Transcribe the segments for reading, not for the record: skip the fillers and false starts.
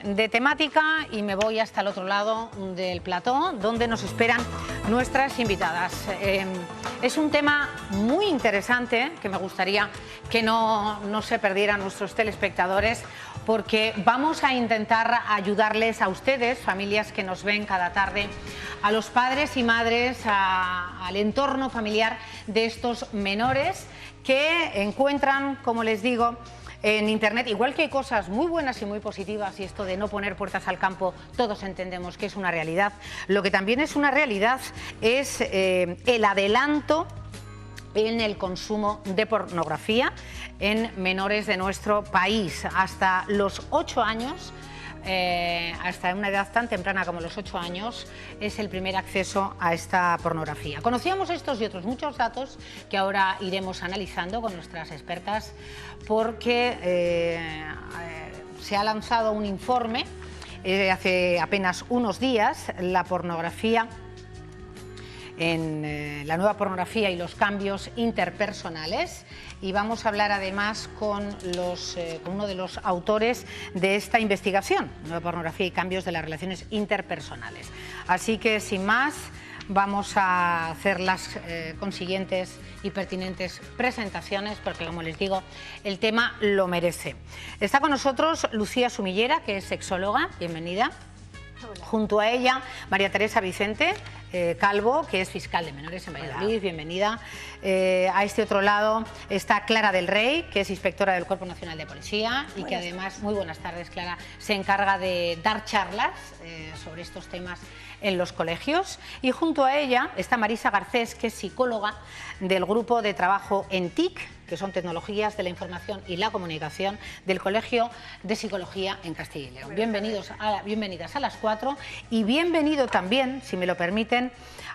de temática y me voy hasta el otro lado del plató, donde nos esperan nuestras invitadas. Es un tema muy interesante que me gustaría que no se perdieran nuestros telespectadores, porque vamos a intentar ayudarles a ustedes, familias que nos ven cada tarde, a los padres y madres, al entorno familiar de estos menores que encuentran, como les digo, en Internet, igual que hay cosas muy buenas y muy positivas, y esto de no poner puertas al campo, todos entendemos que es una realidad. Lo que también es una realidad es el adelanto en el consumo de pornografía en menores de nuestro país. Hasta los 8 años, hasta una edad tan temprana como los 8 años, es el primer acceso a esta pornografía. Conocíamos estos y otros muchos datos que ahora iremos analizando con nuestras expertas, porque se ha lanzado un informe hace apenas unos días, la pornografía, en la nueva pornografía y los cambios interpersonales, y vamos a hablar además con uno de los autores de esta investigación, nueva pornografía y cambios de las relaciones interpersonales. Así que sin más, vamos a hacer las consiguientes y pertinentes presentaciones, porque, como les digo, el tema lo merece. Está con nosotros Lucía Sumillera, que es sexóloga. Bienvenida. Hola. Junto a ella, María Teresa Vicente Calvo, que es fiscal de menores en Valladolid. Bienvenida. A este otro lado está Clara del Rey, que es inspectora del Cuerpo Nacional de Policía y que además, muy buenas tardes, Clara, se encarga de dar charlas sobre estos temas en los colegios. Y junto a ella está Marisa Garcés, que es psicóloga del Grupo de Trabajo en TIC, que son Tecnologías de la Información y la Comunicación, del Colegio de Psicología en Castilla y León. Bienvenidas a las 4, y bienvenido también, si me lo permiten,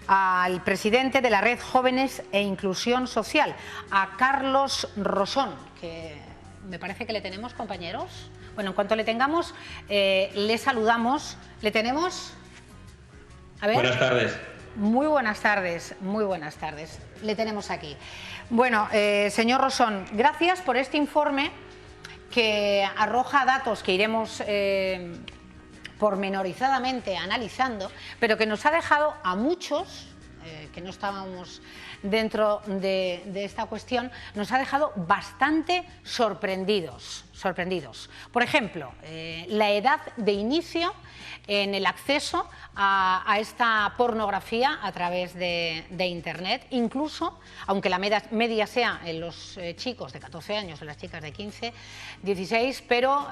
al presidente de la Red Jóvenes e Inclusión Social, a Carlos Rosón, que me parece que le tenemos, compañeros. Bueno, en cuanto le tengamos, le saludamos. ¿Le tenemos? A ver. Buenas tardes. Muy buenas tardes, muy buenas tardes. Le tenemos aquí. Bueno, señor Rosón, gracias por este informe que arroja datos que iremos pormenorizadamente analizando, pero que nos ha dejado a muchos que no estábamos dentro de esta cuestión, nos ha dejado bastante sorprendidos. Por ejemplo, la edad de inicio en el acceso a esta pornografía a través de Internet, incluso, aunque la media sea en los chicos de 14 años o las chicas de 15, 16, pero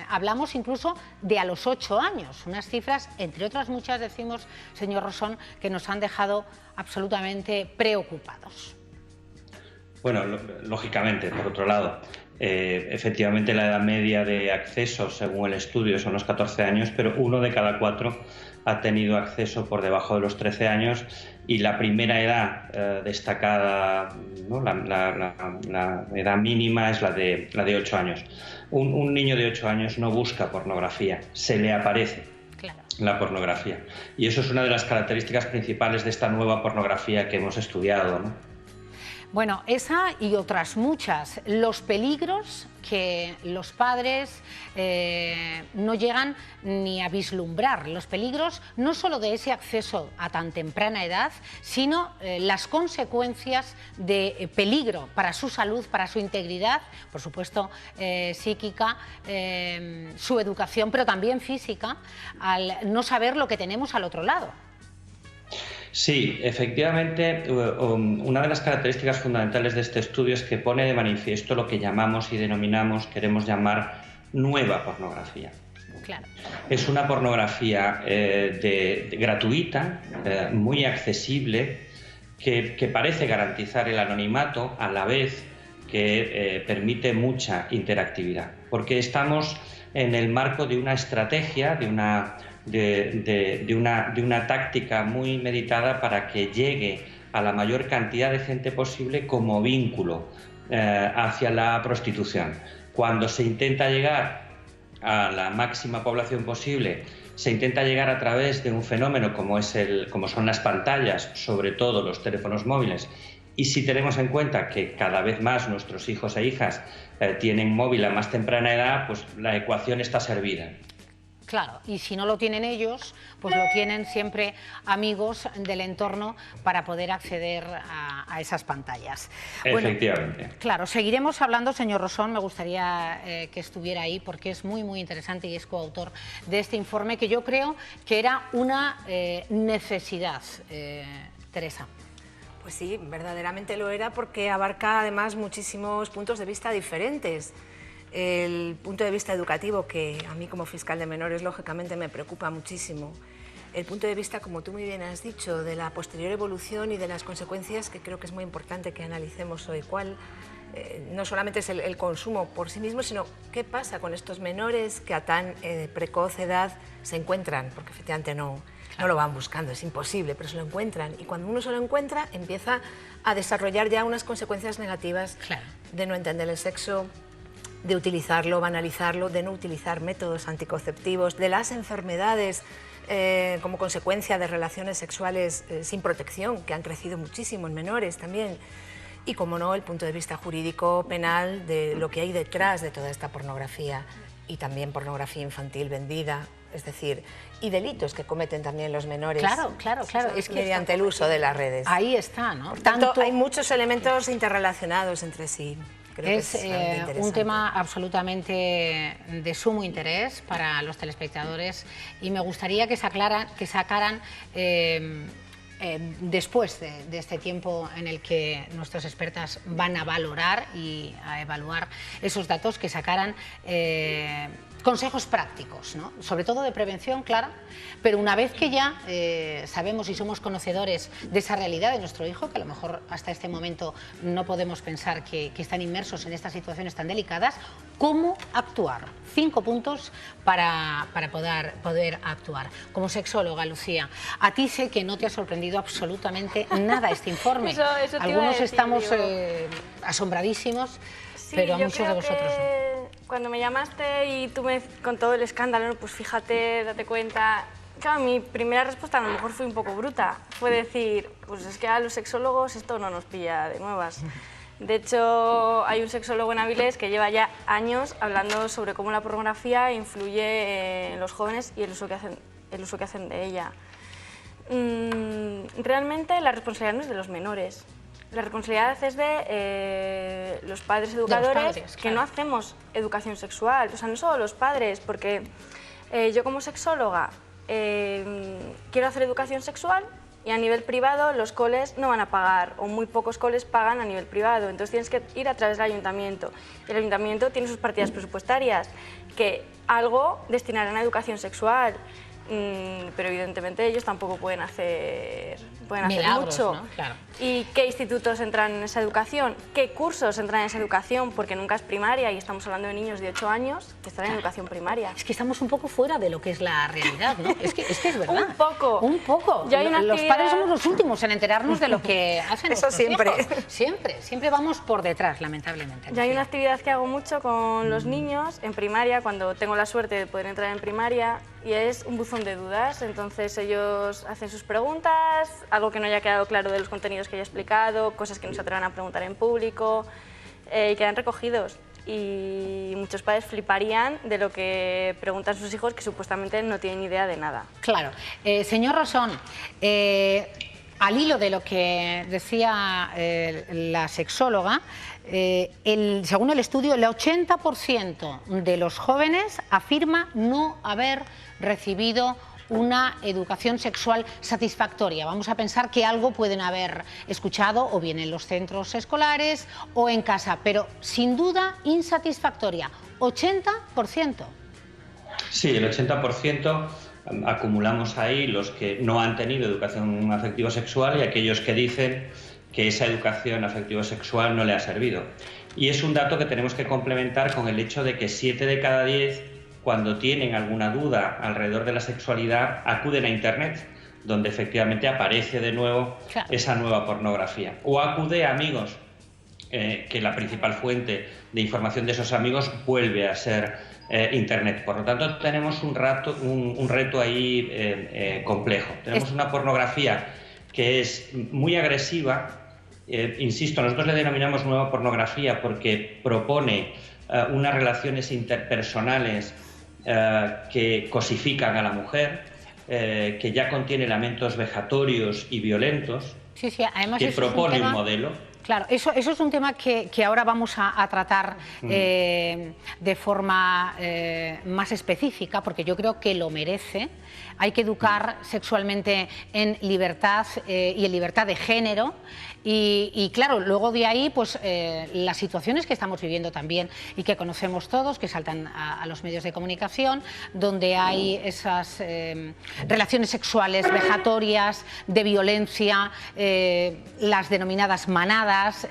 hablamos incluso de a los 8 años, unas cifras, entre otras muchas, decimos, señor Rosón, que nos han dejado absolutamente preocupados. Bueno, lógicamente, por otro lado, efectivamente la edad media de acceso, según el estudio, son los 14 años, pero 1 de cada 4 ha tenido acceso por debajo de los 13 años, y la primera edad destacada, ¿no? la edad mínima es la de 8 años. Un niño de 8 años no busca pornografía, se le aparece la pornografía. Y eso es una de las características principales de esta nueva pornografía que hemos estudiado, ¿no? Bueno, esa y otras muchas. Los peligros que los padres no llegan ni a vislumbrar. Los peligros no solo de ese acceso a tan temprana edad, sino las consecuencias de peligro para su salud, para su integridad, por supuesto psíquica, su educación, pero también física, al no saber lo que tenemos al otro lado. Sí, efectivamente, una de las características fundamentales de este estudio es que pone de manifiesto lo que llamamos y denominamos, queremos llamar, nueva pornografía. Claro. Es una pornografía gratuita, muy accesible, que parece garantizar el anonimato a la vez que permite mucha interactividad, porque estamos en el marco de una estrategia, de una táctica muy meditada para que llegue a la mayor cantidad de gente posible como vínculo hacia la prostitución. Cuando se intenta llegar a la máxima población posible, se intenta llegar a través de un fenómeno como son las pantallas, sobre todo los teléfonos móviles. Y si tenemos en cuenta que cada vez más nuestros hijos e hijas tienen móvil a más temprana edad, pues la ecuación está servida. Claro, y si no lo tienen ellos, pues lo tienen siempre amigos del entorno para poder acceder a esas pantallas. Efectivamente. Bueno, claro, seguiremos hablando, señor Rosón, me gustaría que estuviera ahí porque es muy, muy interesante y es coautor de este informe que yo creo que era una necesidad. Teresa. Pues sí, verdaderamente lo era porque abarca además muchísimos puntos de vista diferentes. El punto de vista educativo, que a mí como fiscal de menores lógicamente me preocupa muchísimo. El punto de vista, como tú muy bien has dicho, de la posterior evolución y de las consecuencias, que creo que es muy importante que analicemos hoy. No solamente es el consumo por sí mismo, sino qué pasa con estos menores que a tan precoz edad se encuentran, porque efectivamente no lo van buscando, es imposible, pero se lo encuentran. Y cuando uno se lo encuentra, empieza a desarrollar ya unas consecuencias negativas de no entender el sexo, de utilizarlo, banalizarlo, de no utilizar métodos anticonceptivos, de las enfermedades como consecuencia de relaciones sexuales sin protección, que han crecido muchísimo en menores también. Y, como no, el punto de vista jurídico, penal, de lo que hay detrás de toda esta pornografía y también pornografía infantil vendida, es decir, y delitos que cometen también los menores. Claro. Es que mediante el uso de las redes. Ahí está, ¿no? Por tanto, hay muchos elementos interrelacionados entre sí. Creo es un tema absolutamente de sumo interés para los telespectadores y me gustaría que sacaran después de este tiempo en el que nuestros expertas van a valorar y a evaluar esos datos, que sacaran consejos prácticos, ¿no? Sobre todo de prevención, claro, pero una vez que ya sabemos y somos conocedores de esa realidad de nuestro hijo, que a lo mejor hasta este momento no podemos pensar que están inmersos en estas situaciones tan delicadas, ¿cómo actuar? 5 puntos para poder actuar. Como sexóloga, Lucía, a ti sé que no te ha sorprendido absolutamente nada este informe. Eso Algunos decir, estamos asombradísimos, sí, pero a yo muchos creo de vosotros no. Cuando me llamaste y tú con todo el escándalo, pues fíjate, date cuenta. Claro, mi primera respuesta a lo mejor fue un poco bruta. Fue decir, pues es que a los sexólogos esto no nos pilla de nuevas. De hecho, hay un sexólogo en Avilés que lleva ya años hablando sobre cómo la pornografía influye en los jóvenes y el uso que hacen de ella. Realmente la responsabilidad no es de los menores. La responsabilidad es de los padres educadores, que no hacemos educación sexual. O sea, no solo los padres, porque yo como sexóloga quiero hacer educación sexual y a nivel privado los coles no van a pagar, o muy pocos coles pagan a nivel privado. Entonces tienes que ir a través del ayuntamiento. Y el ayuntamiento tiene sus partidas presupuestarias, que algo destinarán a educación sexual. Pero evidentemente ellos tampoco pueden hacer Milagros, mucho. ¿no? Claro. ¿Y qué institutos entran en esa educación? ¿Qué cursos entran en esa educación? Porque nunca es primaria y estamos hablando de niños de 8 años que están en educación primaria. Es que estamos un poco fuera de lo que es la realidad, ¿no? Es que es verdad. Un poco. Un poco. Los padres somos los últimos en enterarnos de lo que hacen Eso siempre. Hijos. Siempre vamos por detrás, lamentablemente. Yo hay una actividad que hago mucho con los niños en primaria, cuando tengo la suerte de poder entrar en primaria, y es un buzón de dudas. Entonces ellos hacen sus preguntas, algo que no haya quedado claro de los contenidos que ya he explicado, cosas que no se atrevan a preguntar en público, y quedan recogidos. Y muchos padres fliparían de lo que preguntan sus hijos, que supuestamente no tienen idea de nada. Claro. Señor Rosón, al hilo de lo que decía la sexóloga, según el estudio, el 80% de los jóvenes afirma no haber recibido una educación sexual satisfactoria. Vamos a pensar que algo pueden haber escuchado o bien en los centros escolares o en casa, pero sin duda insatisfactoria. 80%. Sí, el 80%. Acumulamos ahí los que no han tenido educación afectivo-sexual y aquellos que dicen que esa educación afectivo-sexual no le ha servido. Y es un dato que tenemos que complementar con el hecho de que 7 de cada 10, cuando tienen alguna duda alrededor de la sexualidad, acuden a Internet, donde efectivamente aparece de nuevo esa nueva pornografía. O acude a amigos, que la principal fuente de información de esos amigos vuelve a ser Internet. Por lo tanto, tenemos un reto ahí complejo. Tenemos una pornografía que es muy agresiva. Insisto, nosotros le denominamos nueva pornografía porque propone unas relaciones interpersonales que cosifican a la mujer, que ya contiene elementos vejatorios y violentos, sí, además que propone un modelo. Claro, eso es un tema que ahora vamos a tratar de forma más específica, porque yo creo que lo merece. Hay que educar sexualmente en libertad y en libertad de género. Y claro, luego de ahí, pues las situaciones que estamos viviendo también y que conocemos todos, que saltan a los medios de comunicación, donde hay esas relaciones sexuales vejatorias, de violencia, las denominadas manadas,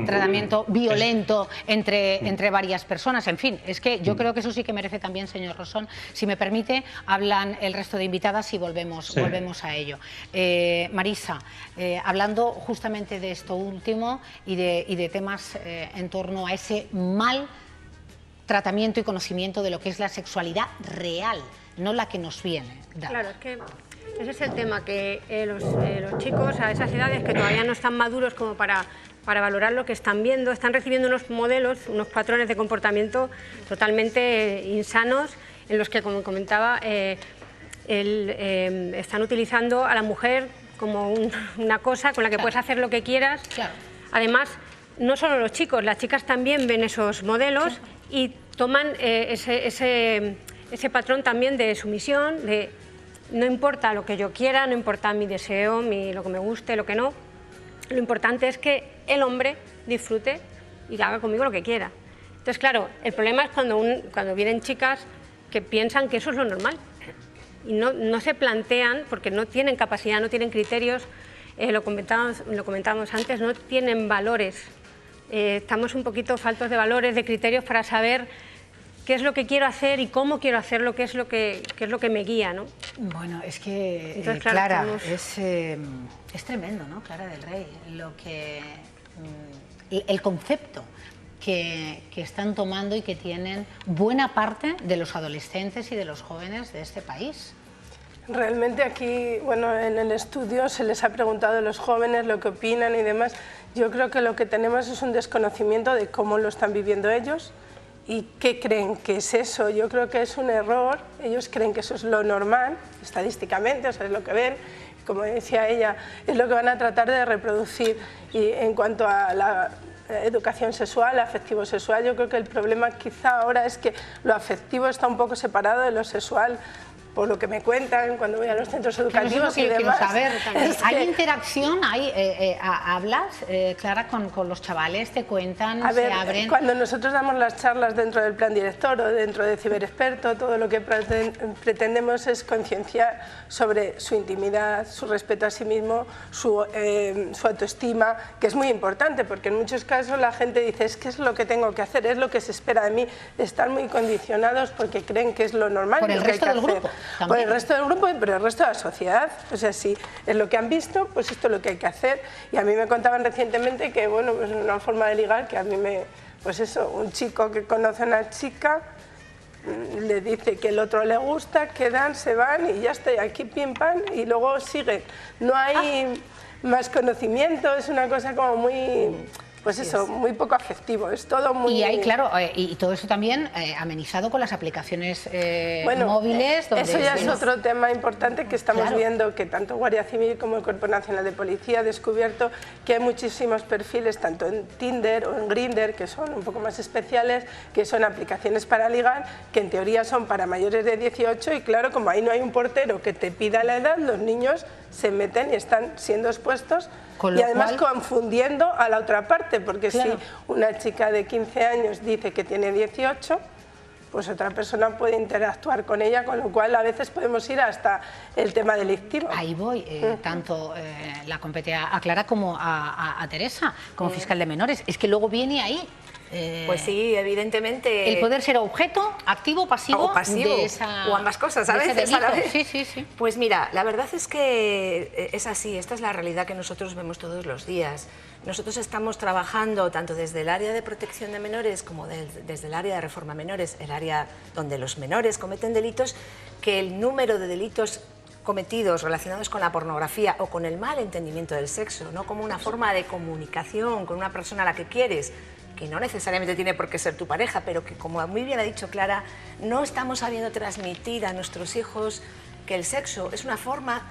tratamiento violento entre varias personas. En fin, es que yo creo que eso sí que merece también, señor Rosón. Si me permite, hablan el resto de invitadas y volvemos a ello. Marisa, hablando justamente de esto último y de temas en torno a ese mal tratamiento y conocimiento de lo que es la sexualidad real, no la que nos viene dada. Claro, es que ese es el tema, que los chicos a esas edades que todavía no están maduros como para valorar lo que están viendo, están recibiendo unos modelos, unos patrones de comportamiento totalmente insanos, en los que, como comentaba, están utilizando a la mujer como una cosa con la que puedes hacer lo que quieras. Claro. Además, no solo los chicos, las chicas también ven esos modelos y toman ese patrón también de sumisión, de no importa lo que yo quiera, no importa mi deseo, lo que me guste, lo que no. Lo importante es que el hombre disfrute y haga conmigo lo que quiera. Entonces, claro, el problema es cuando vienen chicas que piensan que eso es lo normal. Y no se plantean, porque no tienen capacidad, no tienen criterios, lo comentábamos antes, no tienen valores. Estamos un poquito faltos de valores, de criterios para saber qué es lo que quiero hacer y cómo quiero hacerlo, qué es lo que me guía, ¿no? Bueno, es que, entonces, claro, Clara, es tremendo, ¿no? Clara del Rey, el concepto que están tomando y que tienen buena parte de los adolescentes y de los jóvenes de este país. Realmente aquí, bueno, en el estudio se les ha preguntado a los jóvenes lo que opinan y demás. Yo creo que lo que tenemos es un desconocimiento de cómo lo están viviendo ellos y qué creen que es eso. Yo creo que es un error. Ellos creen que eso es lo normal, estadísticamente, o sea, es lo que ven. Como decía ella, es lo que van a tratar de reproducir. Y en cuanto a la educación sexual, afectivo-sexual, yo creo que el problema quizá ahora es que lo afectivo está un poco separado de lo sexual, por lo que me cuentan cuando voy a los centros educativos y demás. ¿Hay interacción? ¿Hablas, Clara, con los chavales? ¿Te cuentan? A ver, ¿se abren? Cuando nosotros damos las charlas dentro del plan director o dentro de Ciberexperto, todo lo que pretendemos es concienciar sobre su intimidad, su respeto a sí mismo, su autoestima, que es muy importante, porque en muchos casos la gente dice, es que es lo que tengo que hacer, es lo que se espera de mí. Están muy condicionados porque creen que es lo normal. Por el resto del grupo. Por el resto del grupo, pero el resto de la sociedad. O sea, si es lo que han visto, pues esto es lo que hay que hacer. Y a mí me contaban recientemente que, bueno, pues una forma de ligar que a mí pues eso, un chico que conoce a una chica, le dice que el otro le gusta, quedan, se van y ya estoy aquí, pim, pam, y luego siguen. No hay más conocimiento, es una cosa como muy... Pues eso, muy poco afectivo, es todo muy... Y hay, claro, y todo eso también amenizado con las aplicaciones móviles. Donde eso ya es otro tema importante que estamos viendo, que tanto Guardia Civil como el Cuerpo Nacional de Policía ha descubierto que hay muchísimos perfiles, tanto en Tinder o en Grindr, que son un poco más especiales, que son aplicaciones para ligar, que en teoría son para mayores de 18 y claro, como ahí no hay un portero que te pida la edad, los niños se meten y están siendo expuestos y además confundiendo a la otra parte, porque si una chica de 15 años dice que tiene 18, pues otra persona puede interactuar con ella, con lo cual a veces podemos ir hasta el tema delictivo. Ahí voy, tanto la compete a Clara como a Teresa, como fiscal de menores, es que luego viene ahí. Pues sí, evidentemente. El poder ser objeto, activo, pasivo, o pasivo, de esa, o ambas cosas a veces a la vez. Sí. Pues mira, la verdad es que es así, esta es la realidad que nosotros vemos todos los días. Nosotros estamos trabajando tanto desde el área de protección de menores como desde el área de reforma a menores, el área donde los menores cometen delitos, que el número de delitos cometidos relacionados con la pornografía o con el mal entendimiento del sexo, no como una forma de comunicación con una persona a la que quieres, que no necesariamente tiene por qué ser tu pareja, pero que, como muy bien ha dicho Clara, no estamos sabiendo transmitir a nuestros hijos que el sexo es una forma,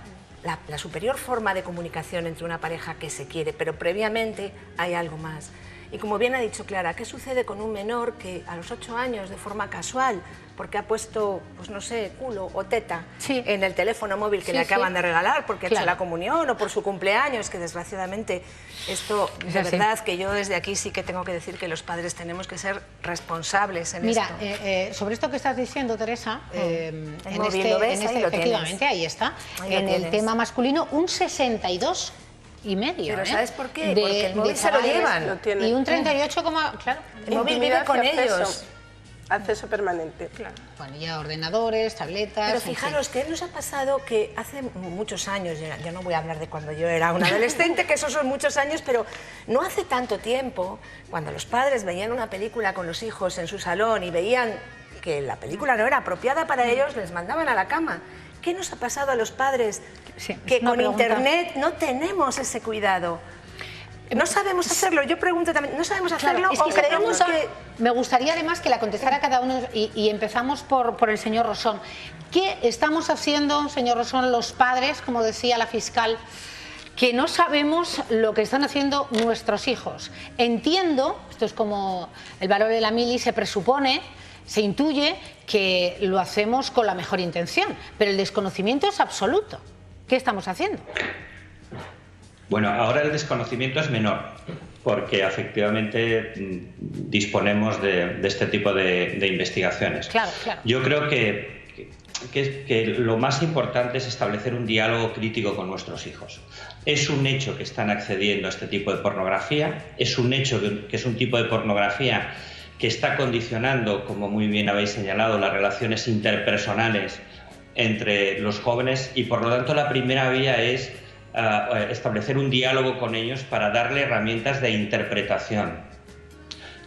la superior forma de comunicación entre una pareja que se quiere, pero previamente hay algo más. Y como bien ha dicho Clara, ¿qué sucede con un menor que a los 8 años, de forma casual, porque ha puesto, pues no sé, culo o teta en el teléfono móvil que le acaban de regalar porque ha hecho la comunión o por su cumpleaños, que desgraciadamente esto, de verdad, que yo desde aquí sí que tengo que decir que los padres tenemos que ser responsables en esto. Mira, sobre esto que estás diciendo, Teresa, efectivamente, ahí está, en el tema masculino, un 62,5%. Pero ¿sabes por qué? Porque el móvil se lo llevan. Y un 38, claro. El móvil vive con ellos. Acceso permanente. Claro. Bueno, ya ordenadores, tabletas... Pero fijaros que nos ha pasado que hace muchos años, yo no voy a hablar de cuando yo era una adolescente, que esos son muchos años, pero no hace tanto tiempo, cuando los padres veían una película con los hijos en su salón y veían que la película no era apropiada para ellos, les mandaban a la cama. ¿Qué nos ha pasado a los padres? Que con Internet no tenemos ese cuidado. No sabemos hacerlo, yo pregunto también, ¿no sabemos hacerlo o creemos que...? Me gustaría además que la contestara cada uno y empezamos por el señor Rosón. ¿Qué estamos haciendo, señor Rosón, los padres, como decía la fiscal, que no sabemos lo que están haciendo nuestros hijos? Entiendo, esto es como el valor de la mili, se presupone, se intuye que lo hacemos con la mejor intención, pero el desconocimiento es absoluto. ¿Qué estamos haciendo? Bueno, ahora el desconocimiento es menor, porque efectivamente disponemos de este tipo de investigaciones. Claro, claro. Yo creo que lo más importante es establecer un diálogo crítico con nuestros hijos. Es un hecho que están accediendo a este tipo de pornografía, es un hecho que es un tipo de pornografía que está condicionando, como muy bien habéis señalado, las relaciones interpersonales entre los jóvenes y, por lo tanto, la primera vía es establecer un diálogo con ellos para darle herramientas de interpretación.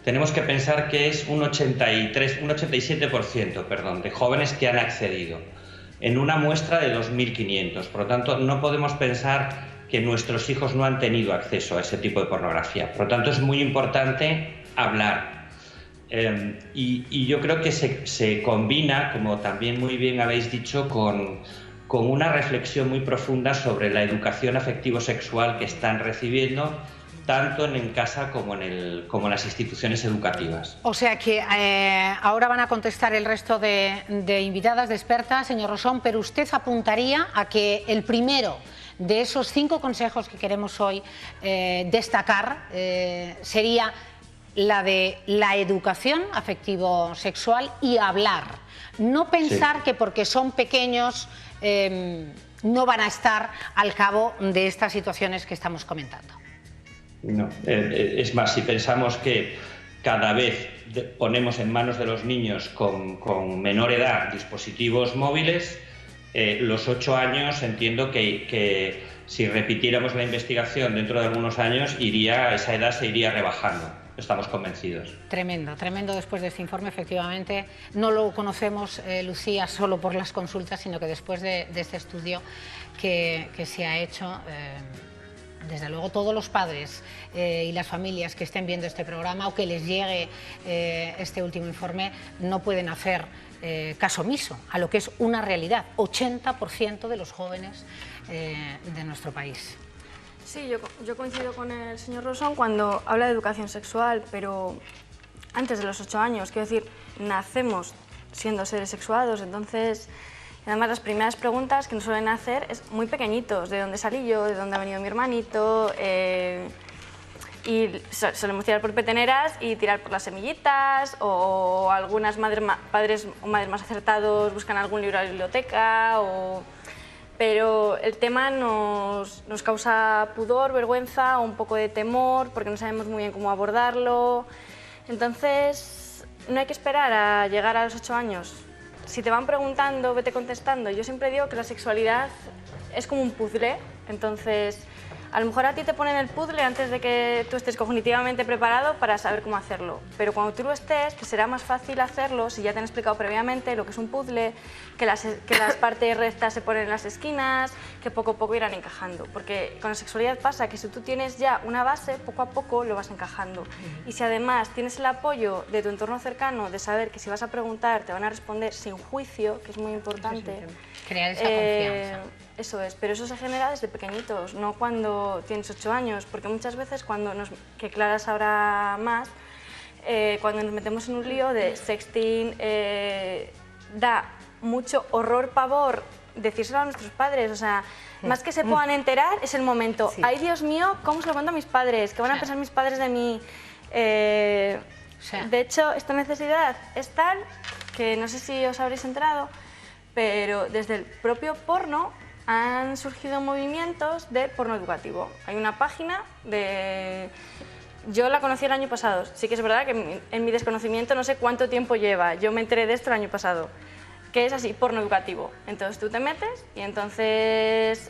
Tenemos que pensar que es un 87% de jóvenes que han accedido en una muestra de 2.500. Por lo tanto, no podemos pensar que nuestros hijos no han tenido acceso a ese tipo de pornografía. Por lo tanto, es muy importante hablar. Y yo creo que se combina, como también muy bien habéis dicho, con una reflexión muy profunda sobre la educación afectivo-sexual que están recibiendo, tanto en casa como en las instituciones educativas. O sea que ahora van a contestar el resto de invitadas, de expertas, señor Rosón, pero usted apuntaría a que el primero de esos 5 consejos que queremos hoy destacar sería la de la educación afectivo-sexual y hablar. No pensar que porque son pequeños no van a estar al cabo de estas situaciones que estamos comentando. No, es más, si pensamos que cada vez ponemos en manos de los niños con menor edad dispositivos móviles, los 8 años entiendo que si repitiéramos la investigación dentro de algunos años, esa edad se iría rebajando. Estamos convencidos. Tremendo, tremendo después de este informe, efectivamente. No lo conocemos, Lucía, solo por las consultas, sino que después de este estudio que se ha hecho, desde luego todos los padres y las familias que estén viendo este programa o que les llegue este último informe no pueden hacer caso omiso a lo que es una realidad. 80% de los jóvenes de nuestro país. Sí, yo coincido con el señor Rosón cuando habla de educación sexual, pero antes de los 8 años, quiero decir, nacemos siendo seres sexuados, entonces, además las primeras preguntas que nos suelen hacer es muy pequeñitos, ¿de dónde salí yo? ¿De dónde ha venido mi hermanito? Y solemos tirar por peteneras y tirar por las semillitas, o algunas padres o madres más acertados buscan algún libro a la biblioteca, pero el tema nos causa pudor, vergüenza o un poco de temor porque no sabemos muy bien cómo abordarlo. Entonces, no hay que esperar a llegar a los 8 años. Si te van preguntando, vete contestando. Yo siempre digo que la sexualidad es como un puzzle, entonces A lo mejor a ti te ponen el puzzle antes de que tú estés cognitivamente preparado para saber cómo hacerlo, pero cuando tú lo estés, te será más fácil hacerlo si ya te han explicado previamente lo que es un puzzle, que las partes rectas se ponen en las esquinas, que poco a poco irán encajando. Porque con la sexualidad pasa que si tú tienes ya una base, poco a poco lo vas encajando. Y si además tienes el apoyo de tu entorno cercano, de saber que si vas a preguntar te van a responder sin juicio, que es muy importante. Crear esa confianza. Eso es, pero eso se genera desde pequeñitos, no cuando tienes 8 años, porque muchas veces que Clara sabrá más, cuando nos metemos en un lío de sexting, da mucho horror, pavor decírselo a nuestros padres, o sea, más que se puedan enterar, es el momento. Sí. Ay, Dios mío, ¿cómo se lo cuento a mis padres? ¿Qué van a pensar mis padres de mí? De hecho, esta necesidad es tal que no sé si os habréis enterado, pero desde el propio porno han surgido movimientos de porno educativo. Hay una página de... Yo la conocí el año pasado, sí que es verdad que en mi desconocimiento no sé cuánto tiempo lleva, yo me enteré de esto el año pasado, que es así, porno educativo. Entonces tú te metes y entonces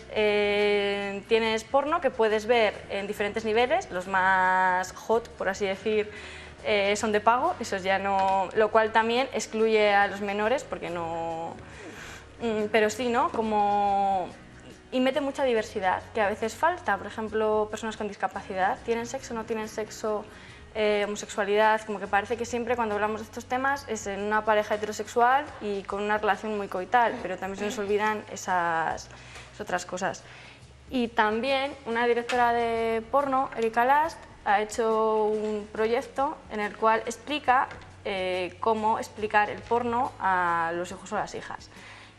tienes porno que puedes ver en diferentes niveles, los más hot, por así decir, son de pago, esos ya no... Lo cual también excluye a los menores porque no... Pero sí, ¿no? Como... Y mete mucha diversidad, que a veces falta. Por ejemplo, personas con discapacidad, ¿tienen sexo, no tienen sexo? Homosexualidad, como que parece que siempre cuando hablamos de estos temas es en una pareja heterosexual y con una relación muy coital, pero también se nos olvidan esas otras cosas. Y también una directora de porno, Erika Last, ha hecho un proyecto en el cual explica cómo explicar el porno a los hijos o las hijas.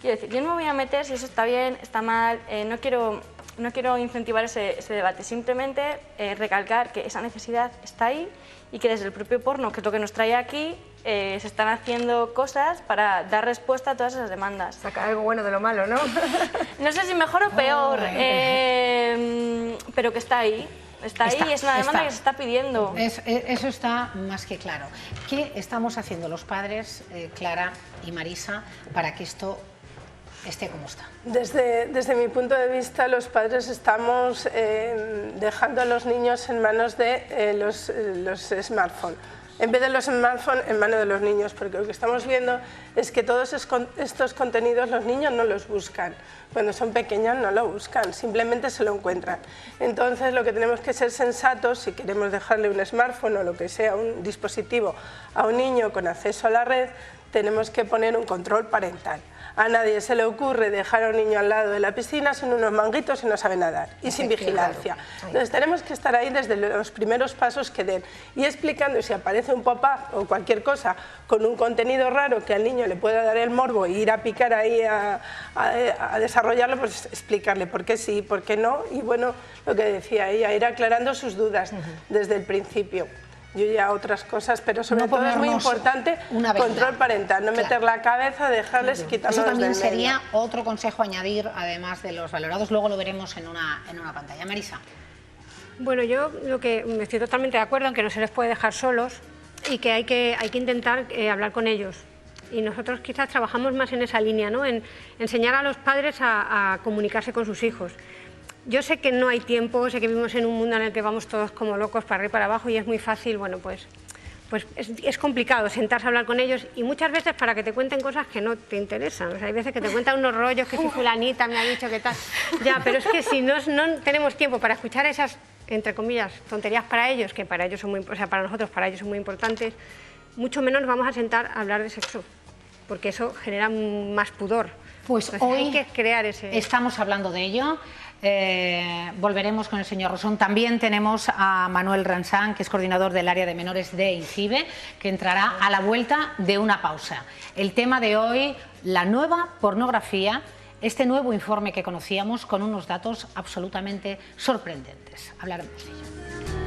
Quiero decir, yo no me voy a meter si eso está bien, está mal, no quiero incentivar ese debate, simplemente recalcar que esa necesidad está ahí y que desde el propio porno, que es lo que nos trae aquí, se están haciendo cosas para dar respuesta a todas esas demandas. Sacar algo bueno de lo malo, ¿no? No sé si mejor o peor, pero que está ahí. Está ahí y es una demanda que se está pidiendo. Eso está más que claro. ¿Qué estamos haciendo los padres, Clara y Marisa, para que esto esté como está? Desde mi punto de vista, los padres estamos dejando a los niños en manos de los smartphones. En vez de los smartphones, en manos de los niños, porque lo que estamos viendo es que todos estos contenidos los niños no los buscan. Cuando son pequeños no lo buscan, simplemente se lo encuentran. Entonces lo que tenemos que ser sensatos, si queremos dejarle un smartphone o lo que sea, un dispositivo a un niño con acceso a la red, tenemos que poner un control parental. A nadie se le ocurre dejar a un niño al lado de la piscina sin unos manguitos y no sabe nadar y sin vigilancia. Entonces tenemos que estar ahí desde los primeros pasos que den y explicando si aparece un pop-up o cualquier cosa con un contenido raro que al niño le pueda dar el morbo e ir a picar ahí a desarrollarlo, pues explicarle por qué sí, por qué no y bueno, lo que decía ella, ir aclarando sus dudas desde el principio. Yo ya otras cosas, pero sobre todo es muy importante control parental, no meter la cabeza, dejarles quitarlos del medio. Eso también sería otro consejo a añadir, además de los valorados, luego lo veremos en una pantalla. Marisa. Bueno, yo lo que estoy totalmente de acuerdo en que no se les puede dejar solos y que hay que intentar hablar con ellos. Y nosotros quizás trabajamos más en esa línea, ¿no? En enseñar a los padres a comunicarse con sus hijos. Yo sé que no hay tiempo, sé que vivimos en un mundo en el que vamos todos como locos para arriba y para abajo y es muy fácil, bueno, pues es complicado sentarse a hablar con ellos y muchas veces para que te cuenten cosas que no te interesan. O sea, hay veces que te cuentan unos rollos que si fulanita me ha dicho que tal. Ya, pero es que si no tenemos tiempo para escuchar esas, entre comillas, tonterías para ellos, que para ellos son muy, o sea, para nosotros, para ellos son muy importantes, mucho menos nos vamos a sentar a hablar de sexo, porque eso genera más pudor. Pues entonces, hoy hay que crear ese... estamos hablando de ello. Volveremos con el señor Rosón. También tenemos a Manuel Ransán, que es coordinador del área de menores de INCIBE, que entrará a la vuelta de una pausa. El tema de hoy, la nueva pornografía, este nuevo informe que conocíamos con unos datos absolutamente sorprendentes. Hablaremos de ello.